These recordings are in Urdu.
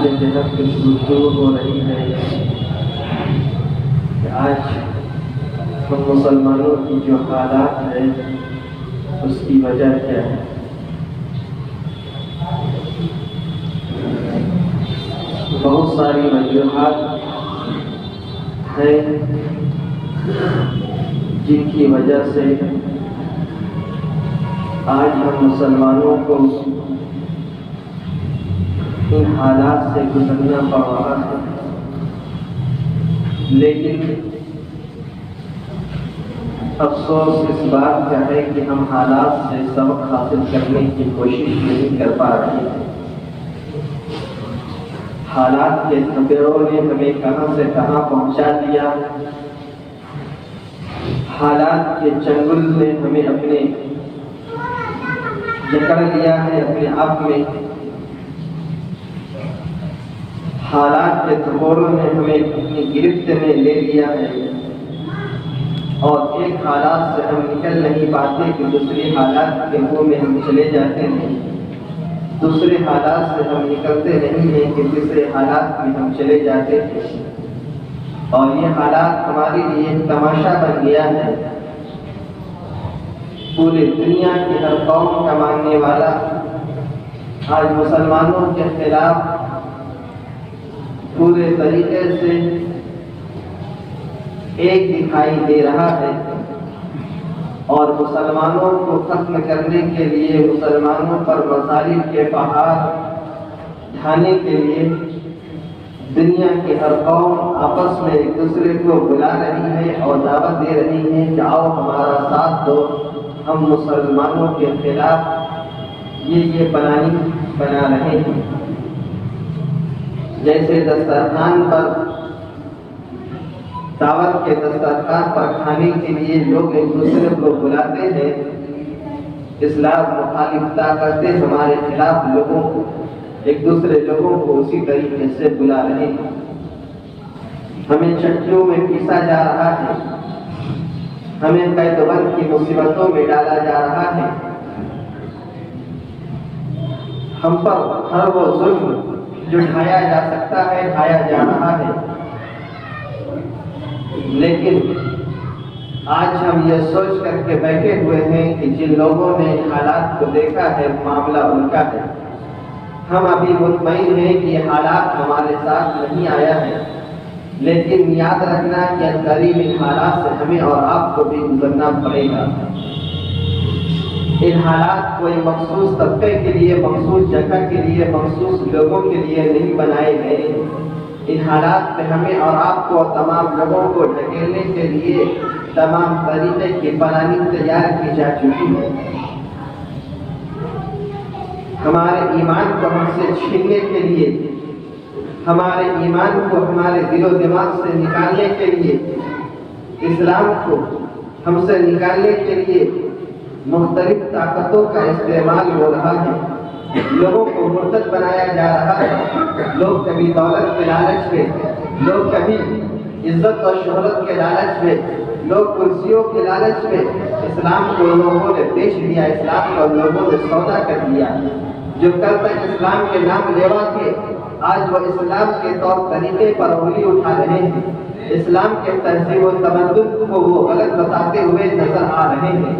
کے تحت کچھ گفتگو ہو رہی ہے کہ آج ہم مسلمانوں کی جو حالات ہے اس کی وجہ کیا ہے۔ بہت ساری وجوہات ہیں جن کی وجہ سے آج ہم مسلمانوں کو ان حالات سے گزرنا پڑ رہا ہے، لیکن افسوس اس بات کا ہے کہ ہم حالات سے سبق حاصل کرنے کی کوشش نہیں کر پا رہے ہیں۔ حالات کے تھپیڑوں نے ہمیں کہاں سے کہاں پہنچا دیا، حالات کے چنگل نے ہمیں اپنے جکڑ لیا ہے اپنے آپ میں، حالات کے تھپیڑوں نے ہمیں اپنی گرفت میں لے لیا ہے، اور ایک حالات سے ہم نکل نہیں پاتے کہ دوسری حالات کے منہ میں ہم چلے جاتے ہیں، دوسرے حالات سے ہم نکلتے نہیں ہیں کہ تیسرے حالات میں ہم چلے جاتے ہیں، اور یہ حالات ہمارے لیے ایک تماشا بن گیا ہے۔ پوری دنیا کی ہر قوم کا ماننے والا آج مسلمانوں کے خلاف پورے طریقے سے ایک دکھائی دے رہا ہے، اور مسلمانوں کو ختم کرنے کے لیے، مسلمانوں پر مصائب کے پہاڑ ڈھانے کے لیے دنیا کی ہر قوم آپس میں ایک دوسرے کو بلا رہی ہے اور دعوت دے رہی ہے کہ آؤ ہمارا ساتھ دو، ہم مسلمانوں کے خلاف یہ پلاننگ بنا رہے ہیں۔ جیسے دسترخوان پر، دعوت کے دسترخوان پر کھانے کے لیے لوگ ایک دوسرے کو بلاتے ہیں، اسلام مخالف طاقتیں ہمارے خلاف لوگوں کو، ایک دوسرے لوگوں کو اسی طریقے سے بلا رہے ہیں۔ ہمیں چٹیوں میں پیسا جا رہا ہے، ہمیں قید بند کی مصیبتوں میں ڈالا جا رہا ہے، ہم پر ہر وہ ظلم جو ڈھایا جا سکتا ہے ڈھایا جا رہا ہے، لیکن آج ہم یہ سوچ کر کے بیٹھے ہوئے ہیں کہ جن لوگوں نے حالات کو دیکھا ہے معاملہ ان کا ہے۔ ہم ابھی مطمئن ہیں کہ یہ حالات ہمارے ساتھ نہیں آیا ہے، لیکن یاد رکھنا کہ قریب ان حالات سے ہمیں اور آپ کو بھی گزرنا پڑے گا۔ ان حالات کوئی مخصوص طبقے کے لیے، مخصوص جگہ کے لیے، مخصوص لوگوں کے لیے نہیں بنائے گئے۔ ان حالات میں ہمیں اور آپ کو، تمام لوگوں کو ڈھکیلنے کے لیے تمام طریقے کی پلاننگ تیار کی جا چکی ہے۔ ہمارے ایمان کو ہم سے چھیننے کے لیے، ہمارے ایمان کو ہمارے دل و دماغ سے نکالنے کے لیے، اسلام کو ہم سے نکالنے کے لیے مختلف طاقتوں کا استعمال ہو رہا ہے۔ لوگوں کو مرتد بنایا جا رہا ہے، لوگ کبھی دولت کے لالچ میں، لوگ کبھی عزت اور شہرت کے لالچ میں، لوگ کرسیوں کے لالچ میں اسلام کو لوگوں نے بیچ دیا، اسلام کو لوگوں نے سودا کر دیا۔ جو کل تک اسلام کے نام لیوا تھے، آج وہ اسلام کے طور طریقے پر انگلی اٹھا رہے ہیں، اسلام کے تہذیب و تمدن کو وہ غلط بتاتے ہوئے نظر آ رہے ہیں۔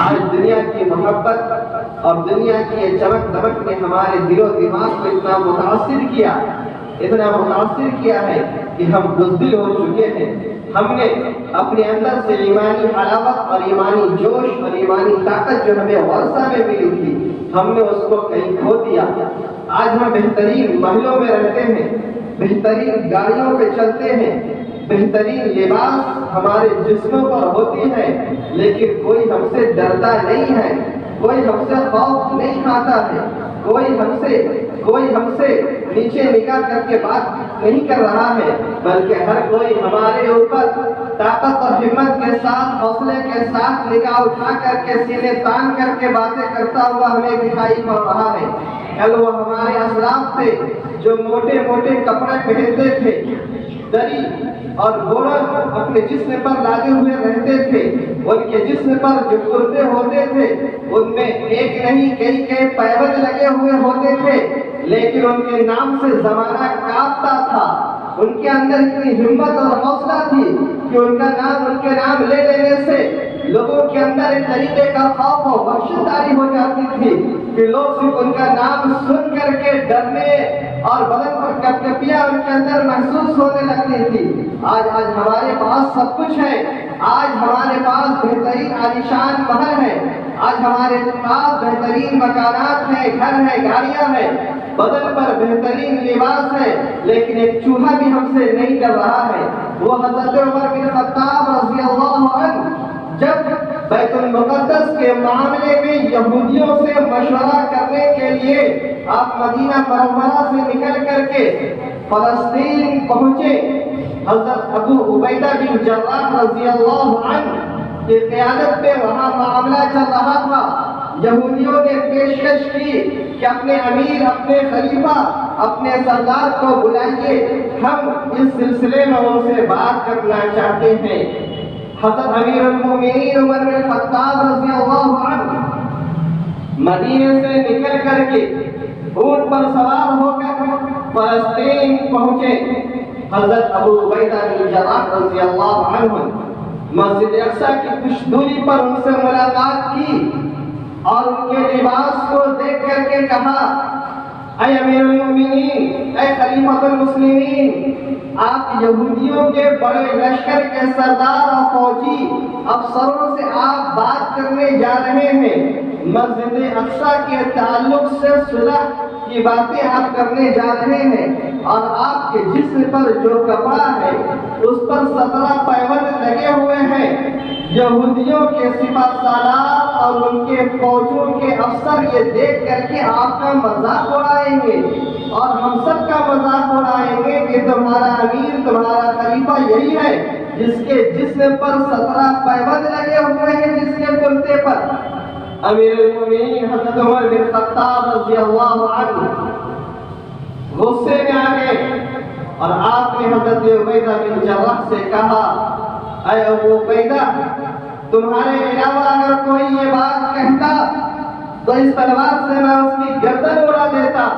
آج دنیا کی محبت اور دنیا کی یہ چمک دمک نے ہمارے دل و دماغ کو اتنا متاثر کیا ہے کہ ہم بزدل ہو چکے ہیں۔ ہم نے اپنے اندر سے ایمانی حلاوت اور ایمانی جوش اور ایمانی طاقت جو ہمیں ورثہ میں ملی تھی، ہم نے اس کو کہیں کھو دیا۔ آج ہم بہترین محلوں میں رہتے ہیں، بہترین گاڑیوں پہ چلتے ہیں، بہترین لباس ہمارے جسموں پر ہوتی ہے، لیکن کوئی ہم سے ڈرتا نہیں ہے، کوئی ہم سے خوف نہیں کھاتا ہے، کوئی ہم سے نیچے نگاہ کر کے بات نہیں کر رہا ہے، بلکہ ہر کوئی ہمارے اوپر طاقت اور ہمت کے ساتھ، حوصلے کے ساتھ نگاہ اٹھا کر کے، سینے تان کر کے باتیں کرتا ہوا ہمیں دکھائی پڑ رہا ہے۔ کل وہ ہمارے اسلاف تھے جو موٹے موٹے کپڑے پہنتے تھے، دری اور گھوڑا اپنے جسم پر لادے ہوئے رہتے تھے. ان کے جسم پر جو کرتے ہوتے تھے ان میں ایک نہیں کئی پیبند لگے ہوئے ہوتے تھے، لیکن ان کے نام سے زمانہ کانپتا تھا. ان کے اندر اتنی ہمت اور حوصلہ تھی کہ ان کے نام لے لینے سے لوگوں کے اندر ایک طریقے کا خوف و وحشت طاری ہو جاتی تھی کہ لوگ صرف ان کا نام سن کر کے ڈرنے اور بدن پر کپکپیاں ان کے اندر محسوس ہونے لگتی تھی. آج ہمارے پاس سب کچھ ہے. آج ہمارے پاس بہترین عالیشان محل ہے. آج ہمارے پاس بہترین مکانات ہیں، گھر ہے، گاڑیاں ہیں، بدن پر بہترین لباس ہے، لیکن ایک چوہا بھی ہم سے نہیں ڈر رہا ہے. وہ حضرت عمر بن خطاب رضی اللہ عنہ جب بیت المقدس کے معاملے میں یہودیوں سے مشورہ کرنے کے لیے آپ مدینہ منورہ سے نکل کر کے فلسطین پہنچے، حضرت ابو عبیدہ بن جراح رضی اللہ عنہ کی قیادت میں وہاں معاملہ چل رہا تھا. یہودیوں نے پیشکش کی کہ اپنے امیر، اپنے خلیفہ، اپنے سردار کو بلائیے، ہم اس سلسلے میں ان سے بات کرنا چاہتے ہیں. حضرت امیر المومنین عمر بن خطاب رضی اللہ عنہ مدینے سے نکل کر کے اونٹ پر سوار ہو کر فلسطین پہنچے. حضرت ابو عبیدہ بن جراح رضی اللہ عنہ مسجد اقصی کی کچھ دوری پر ان سے ملاقات کی اور ان کے لباس کو دیکھ کر کے کہا، اے امیر المومنین، اے خلیفۃ المسلمین، آپ یہودیوں کے بڑے لشکر کے سردار اور فوجی افسروں سے آپ بات کرنے جا رہے ہیں. مسجد اقصی کے تعلق سے صلح کی باتیں آپ کرنے جا رہے ہیں، اور آپ کے جسم پر جو کپڑا ہے اس پر 17 پیبند لگے ہوئے ہیں. یہودیوں کے سپہ سالار اور ان کے فوجوں کے افسر یہ دیکھ کر کے آپ کا مذاق اڑائیں گے اور ہم سب کا مذاق اڑائیں گے کہ تمہارا امیر، تمہارا خلیفہ یہی ہے جس کے جسم پر 17 پیبند لگے ہوئے ہیں، جس کے کرتے پر. امیر المومنین حضرت عمر بن خطاب رضی اللہ عنہ غصے میں آ گئے اور آپ نے حضرت عبیدہ بن جراح سے کہا، اے ابو عبیدہ، تمہارے علاوہ اگر کوئی یہ بات کہتا تو اس تلوار سے میں اس کی گردن اڑا دیتا.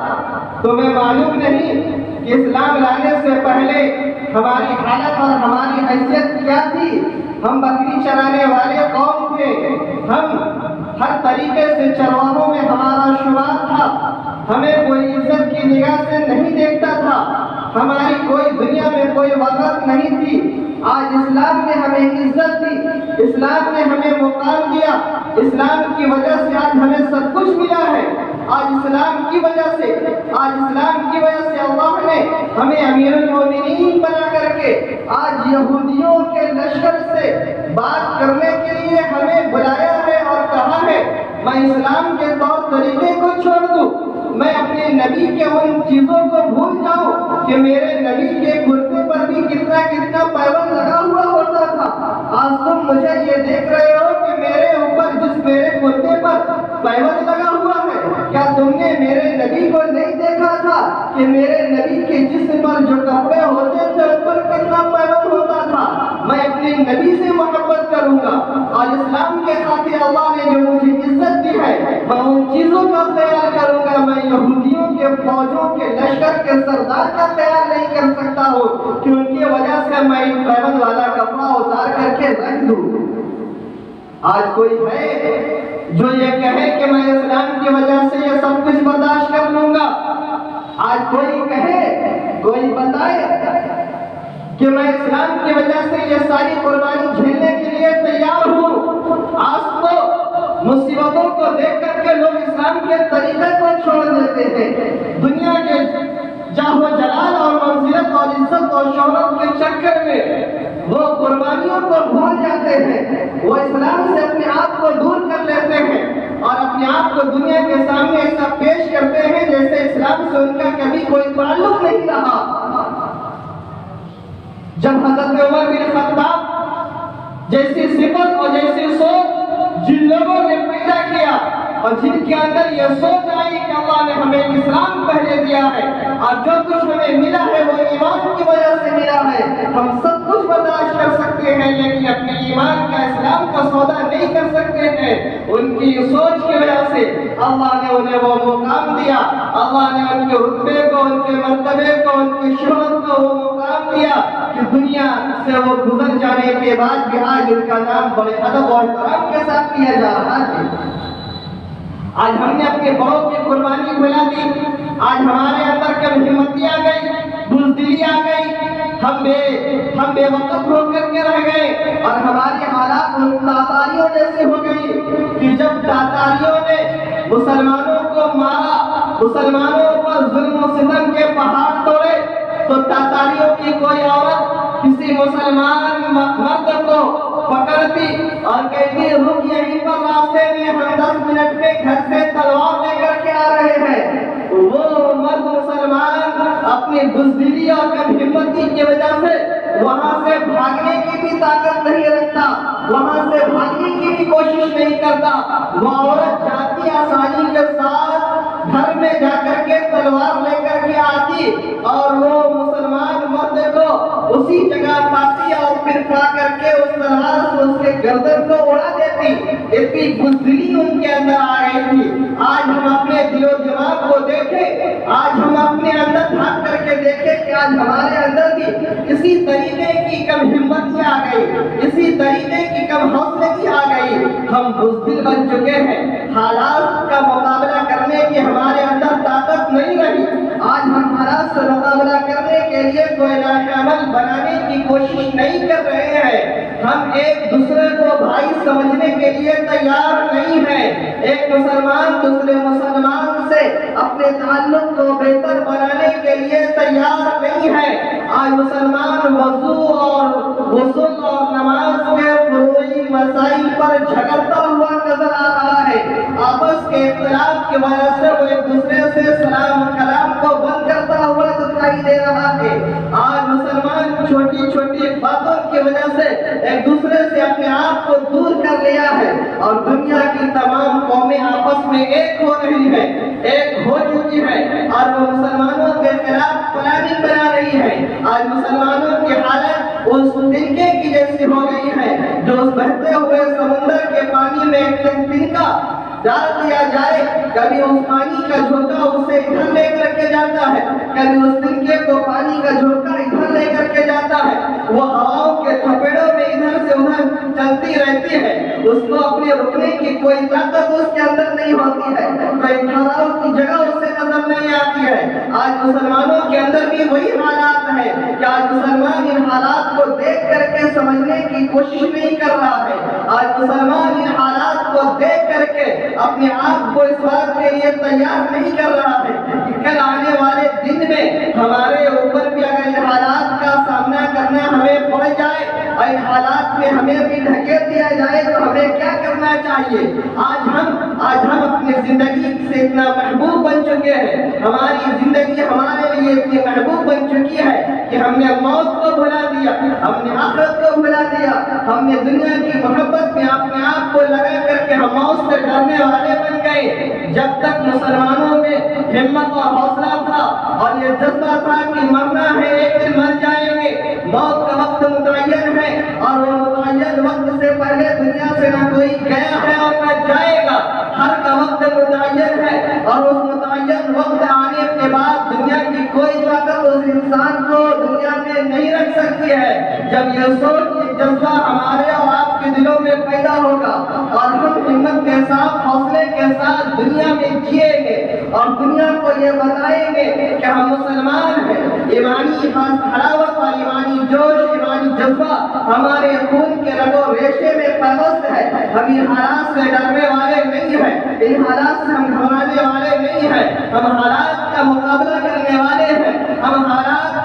تمہیں معلوم نہیں کہ اسلام لانے سے پہلے ہماری حالت اور ہماری حیثیت کیا تھی؟ ہم بکری چرانے والے قوم تھے. ہم ہر طریقے سے چرواہوں میں ہمارا شمار تھا. ہمیں کوئی عزت کی نگاہ سے نہیں دیکھتا تھا. ہماری کوئی دنیا میں کوئی وقت نہیں تھی. آج اسلام نے ہمیں عزت دی، اسلام نے ہمیں مقام دیا. اسلام کی وجہ سے آج ہمیں سب کچھ ملا ہے. آج اسلام کی وجہ سے اللہ نے ہمیں امیر المومنین بنا کر کے آج یہودیوں کے لشکر سے بات کرنے کے لیے ہمیں بلایا ہے اور کہا ہے میں اسلام کے طور طریقے کو چھوڑ دوں، میں اپنے نبی کے ان چیزوں کو بھول جاؤں کہ میرے نبی کے کرتے پر بھی کتنا پیبند لگا ہوا ہوتا تھا. آج تم مجھے یہ دیکھ رہے ہو کہ میرے اوپر جس میرے کرتے پر پیبند لگا ہوا ہے، کیا تم نے میرے نبی کو نہیں دیکھا تھا کہ میرے نبی کے جسم پر جو کپڑے ہوتے تھے ان پر کتنا پیبند ہوتا تھا؟ میں اپنے نبی سے محبت کروں گا اور اسلام کے خاطر اللہ نے جو مجھے عزت دی ہے میں ان چیزوں کا خیال کروں گا. میں یہودیوں کے فوجوں کے لشکر کے سردار کا خیال نہیں کر سکتا ہوں کہ ان کی وجہ سے میں پیبند والا کپڑا اتار کر کے رکھ دوں. آج کوئی ہے جو یہ کہے کہ میں اسلام کی وجہ سے یہ سب کچھ برداشت کر لوں گا؟ آج کوئی کہے، کوئی بتائے کہ میں اسلام کی وجہ سے یہ ساری قربانی جھیلنے کے لیے تیار ہوں؟ آج تو مصیبتوں کو دیکھ کر کے لوگ اسلام کے طریقے کو چھوڑ دیتے ہیں. دنیا کے جاہ و جلال اور منزلت اور عزت اور شہرت کے چکر میں وہ قربانیوں کو بھول جاتے ہیں. وہ اسلام سے اپنے آپ کو دور کر لیتے ہیں اور اپنے آپ کو دنیا کے سامنے ایسا پیش کرتے ہیں جیسے اسلام سے ان کا کبھی کوئی تعلق نہیں رہا. جب حضرت عمر بن خطاب جیسی صفت اور جیسی سوچ جن لوگوں نے پیدا کیا اور جن کے اندر یہ سوچ آئی کہ اللہ نے ہمیں اسلام پہلے دیا ہے، اور جو کچھ ہمیں ملا ہے وہ ایمان کی وجہ سے ملا ہے۔ ہم سب کچھ برداشت کر سکتے ہیں لیکن اپنے ایمان کا، اسلام کا سودا نہیں کر سکتے ہیں۔ ان کی سوچ کی وجہ سے اللہ نے انہیں وہ مقام دیا، اللہ نے ان کے رتبے کو، ان کے مرتبے کو، ان کی شہرت کو وہ مقام دیا کہ دنیا سے وہ گزر جانے کے بعد بھی آج ان کا نام بڑے ادب اور احترام کے ساتھ لیا جا رہا ہے۔ آج ہم نے اپنے بڑوں کی قربانی بھلا دی، آج ہمارے اندر کم ہمتی آ گئی، بزدلی آ گئی، ہم بے وقت ہو کر کے رہ گئے، اور ہماری حالات تاتاریوں جیسے ہو گئی کہ جب تاتاریوں نے مسلمانوں کو مارا، مسلمانوں پر ظلم و ستم کے پہاڑ توڑے، تو تاتاریوں کی کوئی عورت کسی مسلمان مرد کو پکڑتی اور کہتی رک یہیں پر راستے میں، ہم 10 منٹ میں گھر سے تلوار لے کر کے آ رہے ہیں۔ وہ مرد مسلمان اپنی بزدلی اور کم ہمتی کی وجہ سے وہاں سے بھاگنے کی بھی طاقت نہیں رکھتا، وہاں سے بھاگنے کی بھی کوشش نہیں کرتا۔ وہ عورت جاتی آسانی کے ساتھ گھر میں جا کر کے تلوار لے کر کے آتی اور وہ مسلمان مرد کو اسی جگہ پاتی اور پھر پا کر کے اس تلوار سے اس کے گردن کو اڑا دیتی۔ اتنی بزدلی ان کے اندر آ گئی تھی۔ آج ہم اپنے دل و دماغ کو دیکھیں، آج ہم اپنے اندر جھانک کر کے دیکھیں کہ آج ہمارے اندر بھی اسی طریقے کی کم ہمت آ گئی، اسی طریقے کی کم حوصلگی آ گئی۔ ہم بزدل بن چکے ہیں، حالات کا مقابلہ کرنے کی ہمارے اندر طاقت نہیں رہی۔ آج ہم حالات سے مقابلہ کرنے کے لیے کوئی نقش عمل بنانے کی کوشش نہیں کر رہے ہیں۔ ہم ایک دوسرے کو بھائی سمجھنے کے لیے تیار نہیں ہیں۔ ایک مسلمان دوسرے مسلمان سے اپنے تعلق کو بہتر بنانے کے لیے تیار نہیں ہے۔ آج مسلمان وضو اور غسل اور نماز کے فروعی مسائل پر جھگڑتا ہوا نظر آ رہا ہے۔ آپس کے اختلاف کی وجہ سے وہ ایک دوسرے سے سلام کلام کو بند کرتا ہوا دکھائی دے رہا ہے۔ آج مسلمان چھوٹی چھوٹی باتوں کی وجہ سے ایک دوسرے سے اپنے آپ کو دور کر لیا ہے، اور دنیا کی تمام قومیں آپس میں ایک ہو رہی ہے، ایک ہو چکی ہے، اور وہ مسلمانوں کے خلاف پلاننگ بنا رہی ہے۔ آج مسلمانوں کی حالت اس تنکے کی جیسی ہو گئی ہے جو اس بہتے ہوئے سمندر کے پانی میں ایک تنکا ڈال دیا جائے، کبھی اس پانی کا جھونکا اسے ادھر لے کر کے جاتا ہے، کبھی اس تنکے کو پانی کا جھونکا ادھر لے کر کے جاتا ہے۔ وہ ہواؤں کے تھپیڑوں میں ادھر سے ادھر چلتی رہتی ہے، اس کو اپنے رکنے کی کوئی طاقت اس کے اندر نہیں ہوتی ہے، کوئی ٹھہراؤ کی جگہ اسے نظر نہیں آتی ہے۔ آج مسلمانوں کے اندر بھی وہی حالات ہے کہ آج مسلمان ان حالات کو دیکھ کر کے سمجھنے کی کوشش نہیں کر رہا ہے۔ آج مسلمان ان حالات کو دیکھ کر کے اپنے آپ کو اس بات کے لیے تیار نہیں کر رہا ہے کہ کل آنے والے دن میں ہمارے اوپر بھی اگر ان حالات کا سامنا کرنا ہمیں پڑ جائے، اور ان حالات میں ہمیں بھی دھکیل دیا جائے تو ہمیں کیا کرنا چاہیے۔ آج ہم اپنی زندگی سے اتنا محبوب بن چکے ہیں، ہماری زندگی ہمارے لیے اتنی محبوب بن چکی ہے کہ ہم نے موت کو بھلا دیا، ہم نے آخرت کو بھلا دیا، ہم نے دنیا کی محبت میں اپنے آپ کو لگا کر کے ہم موت سے ڈرنے والے بن گئے۔ جب تک مسلمانوں میں ہمت اور حوصلہ تھا اور یہ جذبہ تھا کہ مرنا ہے، ایک دن مر جائیں گے، موت کا وقت متعین ہے، اور وہ متعین وقت سے پہلے دنیا سے نہ کوئی گیا ہے اور نہ جائے گا، ہر کا وقت متعین ہے، اور اس متعین وقت آنے کے بعد دنیا کی کوئی طاقت اس انسان کو دنیا میں نہیں رکھ سکتی ہے۔ جب یہ سوچ، یہ جذبہ ہمارے اور آپ کے دلوں میں پیدا ہوگا اور ہم ہمت کے ساتھ، حوصلے کے ساتھ دنیا میں جیئیں گے اور دنیا کو یہ بتائیں گے کہ ہم مسلمان ہیں، ایمانی حلاوت اور ایمانی جوش، ایمانی جذبہ ہمارے خون کے رگ و ریشے میں پیوست ہے، ہم ان حالات سے ڈرنے والے نہیں ہیں، ان حالات سے ہم گھبرانے والے نہیں ہیں، ہم حالات کا مقابلہ کرنے والے ہیں، ہم حالات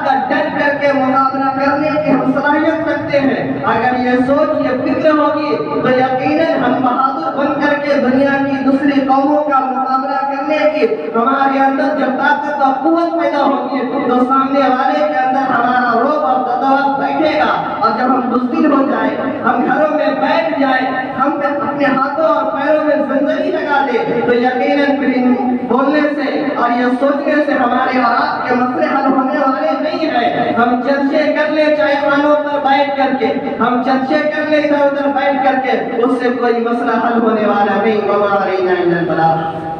کا ڈٹ کر کے مقابلہ کرنے کی ہم صلاحیت رکھتے ہیں۔ اگر یہ سوچ، یہ فکر ہوگی تو یقیناً ہم بہادر بن کر کے دنیا کی دوسری قوموں کا مقابلہ کرنے کی ہمارے اندر جب طاقت اور قوت پیدا ہوگی تو سامنے والے کے اندر ہمارا رعب اور دبدبا بیٹھے گا، اور جب ہم بزدل ہو جائیں، ہم گھروں میں بیٹھ جائیں، ہم اپنے ہاتھوں اور پیروں میں زنجیر لگا دے تو یقیناً پھر ان بولنے سے اور یہ سوچنے سے ہمارے اور آپ کے مسئلے حل ہونے والے نہیں ہیں۔ ہم چرچے کر لیں چائے خانوں پر بیٹھ کر کے، ہم چرچے کر لیں ادھر ادھر بیٹھ کر کے، اس سے کوئی مسئلہ حل ہونے والا نہیں۔ وما علینا الا البلاغ۔